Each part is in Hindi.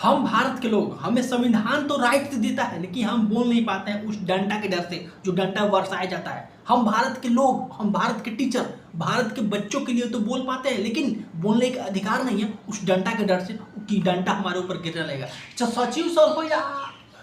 हम भारत के लोग, हमें संविधान तो राइट देता है, लेकिन हम बोल नहीं पाते हैं उस डंडा के डर से जो डंडा बरसाया जाता है। हम भारत के लोग, हम भारत के टीचर, भारत के बच्चों के लिए तो बोल पाते हैं, लेकिन बोलने का अधिकार नहीं है उस डंडा के डर से कि डंडा हमारे ऊपर गिरने लगेगा। चाहे सचिव सर हो या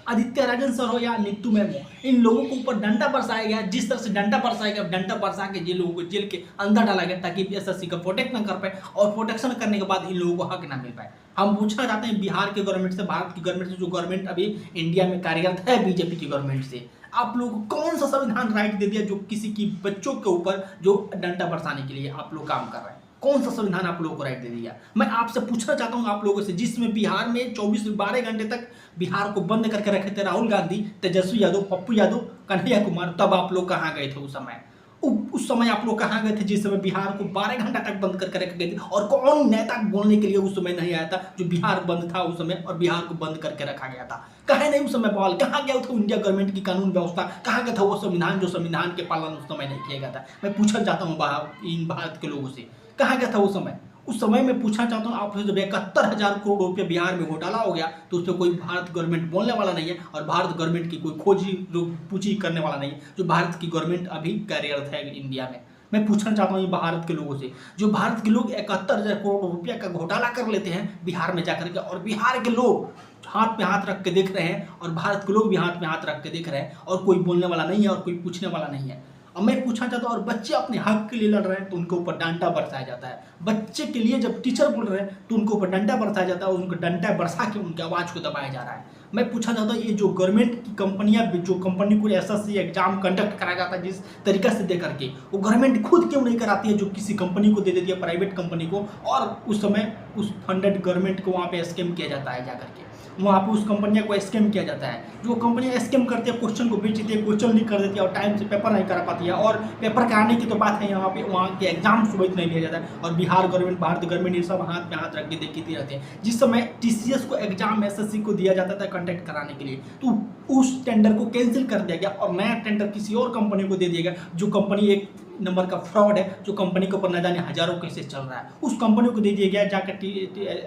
आदित्य राजन सर हो या नीतू मैम हो, इन लोगों के ऊपर डंडा बरसाया गया। जिस तरह से डंडा बरसाया गया, डंडा बरसा के जिन लोगों को जेल के अंदर डाला गया ताकि एसएससी का प्रोटेक्ट ना कर पाए, और प्रोटेक्शन करने के बाद इन लोगों को हक ना मिल पाए। हम पूछना चाहते हैं बिहार के गवर्नमेंट से, भारत की गवर्नमेंट से, जो गवर्नमेंट अभी इंडिया में कार्यरत है बीजेपी की गवर्नमेंट से, आप लोगों को कौन सा संविधान राइट दे दिया जो किसी की बच्चों के ऊपर जो डंडा बरसाने के लिए आप लोग काम कर रहे हैं? कौन सा संविधान आप लोगों को राइट दे दिया? मैं आपसे पूछना चाहता हूं आप लोगों से, जिसमें बिहार में 12 घंटे तक बिहार को बंद करके रखे थे राहुल गांधी, तेजस्वी यादव, पप्पू यादव, कन्हैया कुमार, तब आप लोग कहां गए थे उस समय? उस समय आप लोग कहां गए थे जिस समय बिहार को 12 घंटा तक बंद करके रखे गए थे? और कौन नेता बोलने के लिए उस समय नहीं आया था जो बिहार बंद था उस समय और बिहार को बंद करके रखा गया था? कहे नहीं उस समय बवाल? कहाँ गया था इंडिया गवर्नमेंट की कानून व्यवस्था? कहाँ गया था वो संविधान जो संविधान के पालन उस समय नहीं किया गया था? मैं पूछना चाहता हूँ इन भारत के लोगों से, कहाँ गया था वो समय? उस समय मैं पूछना चाहता हूँ आपसे, जब 71,000 करोड़ रुपये बिहार में घोटाला हो गया तो उस पर कोई भारत गवर्नमेंट बोलने वाला नहीं है, और भारत गवर्नमेंट की कोई खोजी पूछी करने वाला नहीं है, जो भारत की गवर्नमेंट अभी कार्यरत है इंडिया में। मैं पूछना चाहता हूँ भारत के लोगों से, जो भारत के लोग 71,000 करोड़ रुपया का घोटाला कर लेते हैं बिहार में जाकर के, और बिहार के लोग हाथ पे हाथ रख के देख रहे हैं, और भारत के लोग भी हाथ में हाथ रख के देख रहे हैं, और कोई बोलने वाला नहीं है और कोई पूछने वाला नहीं है। अब मैं पूछना चाहता हूँ, और बच्चे अपने हक के लिए लड़ रहे हैं तो उनके ऊपर डंडा बरसाया जाता है। बच्चे के लिए जब टीचर बोल रहे हैं तो उनके ऊपर डंडा बरसाया जाता है, और उनको डंडा बरसा के उनकी आवाज़ को दबाया जा रहा है। मैं पूछना चाहता हूँ, ये जो गवर्नमेंट की कंपनियां, जो कंपनी को एसएससी एग्जाम कंडक्ट कराया जाता है जिस तरीके से दे करके, वो गवर्नमेंट खुद क्यों नहीं कराती है, जो किसी कंपनी को दे देती है, प्राइवेट कंपनी को, और उस समय उस फंडेड गवर्नमेंट को वहाँ पे स्कैम किया जाता है जाकर के, वहाँ पे उस कंपनियां को स्कैम किया जाता है। जो कंपनियां स्कैम करती है, क्वेश्चन को बेच देती है, क्वेश्चन लीक कर देती है, और टाइम से पेपर नहीं करा पाती है, और पेपर कराने की तो बात है, यहाँ पे वहाँ के एग्जाम सुबह नहीं लिया जाता है, और बिहार गवर्नमेंट, भारत गवर्नमेंट ये सब हाथ में हाथ रख के देखती रहती है। जिस समय टीसीएस को एग्जाम एसएससी को दिया जाता था कंडक्ट कराने के लिए, तो उस टेंडर को कैंसिल कर दिया गया और नया टेंडर किसी और कंपनी को दे दिया गया, जो कंपनी एक नंबर का फ्रॉड है, जो कंपनी के ऊपर न जाने हजारों केसेस चल रहा है, उस कंपनी को दे दिया गया जाकर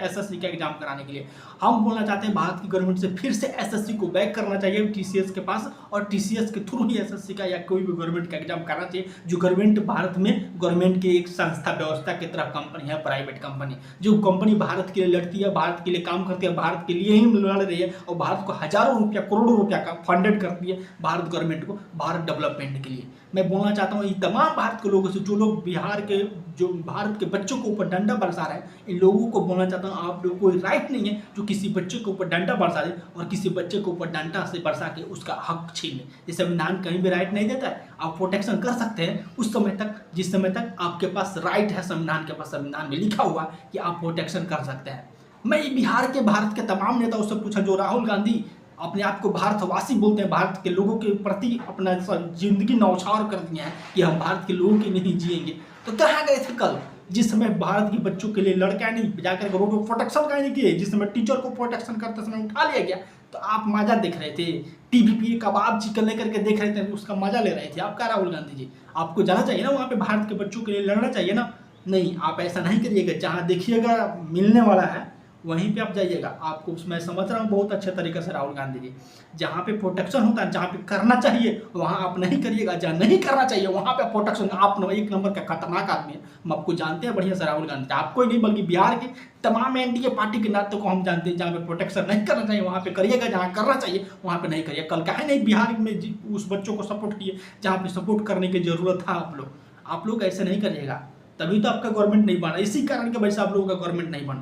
एसएससी का एग्जाम कराने के लिए। हम बोलना चाहते हैं भारत की गवर्नमेंट से, फिर से एसएससी को बैक करना चाहिए टीसीएस के पास, और टीसीएस के थ्रू ही एसएससी का या कोई भी गवर्नमेंट का एग्जाम करना चाहिए। जो गवर्नमेंट भारत में गवर्नमेंट की एक संस्था व्यवस्था की तरह कंपनी है, प्राइवेट कंपनी, जो कंपनी भारत के लिए लड़ती है, भारत के लिए काम करती है, भारत के लिए ही लड़ रही है, और भारत को हजारों रुपया, करोड़ों रुपया का फंडेड करती है भारत गवर्नमेंट को, भारत डेवलपमेंट के लिए। मैं बोलना चाहता हूँ ये तमाम भारत के लोगों से, जो लोग बिहार के, जो भारत के बच्चों के ऊपर डंडा बरसा रहे हैं, इन लोगों को बोलना चाहता हूँ आप लोगों को राइट नहीं है जो किसी बच्चे के ऊपर डंडा बरसा दे और किसी बच्चे के ऊपर डंडा से बरसा के उसका हक छीन ले। ये संविधान कहीं भी राइट नहीं देता है। आप प्रोटेक्शन कर सकते हैं उस समय तक जिस समय तक आपके पास राइट है, संविधान के पास, संविधान में लिखा हुआ कि आप प्रोटेक्शन कर सकते हैं। मैं बिहार के, भारत के तमाम नेताओं से पूछा, जो राहुल गांधी अपने आप को भारतवासी बोलते हैं, भारत के लोगों के प्रति अपना जिंदगी न्यौछावर कर दिया है कि हम भारत के लोगों के नहीं जिएंगे, तो कहाँ गए थे कल जिस समय भारत के बच्चों के लिए लड़का नहीं जाकर रोड पर प्रोटेक्शन का नहीं किए, जिस समय टीचर को प्रोटेक्शन करते समय उठा लिया गया, तो आप मजा देख रहे थे, टीवी पे कबाब चिकन लेकर के देख रहे थे, उसका मजा ले रहे थे। आप क्या राहुल गांधी जी, आपको जाना चाहिए ना वहाँ पे, भारत के बच्चों के लिए लड़ना चाहिए ना? नहीं, आप ऐसा नहीं करिएगा। जहाँ देखिएगा मिलने वाला है वहीं पे आप जाइएगा। आपको मैं समझ रहा हूँ बहुत अच्छे तरीके से राहुल गांधी जी, जहाँ पे प्रोटेक्शन होता है, जहाँ पे करना चाहिए वहाँ आप नहीं करिएगा, जहाँ नहीं करना चाहिए वहाँ पे प्रोटेक्शन। आप एक नंबर का खतरनाक आदमी है, हम आपको जानते हैं बढ़िया से राहुल गांधी, आपको ही नहीं बल्कि बिहार के तमाम एनडीए पार्टी के नेताओं को हम जानते हैं। जहाँ पे प्रोटेक्शन नहीं करना चाहिए वहाँ पे करिएगा, जहाँ करना चाहिए वहाँ पे नहीं करिए। कल काहे नहीं बिहार में उस बच्चों को सपोर्ट किए जहाँ पे सपोर्ट करने की जरूरत था? आप लोग ऐसे नहीं करिएगा, तभी तो आपका गवर्नमेंट नहीं बना, इसी कारण की वजह से आप लोगों का गवर्नमेंट नहीं बना।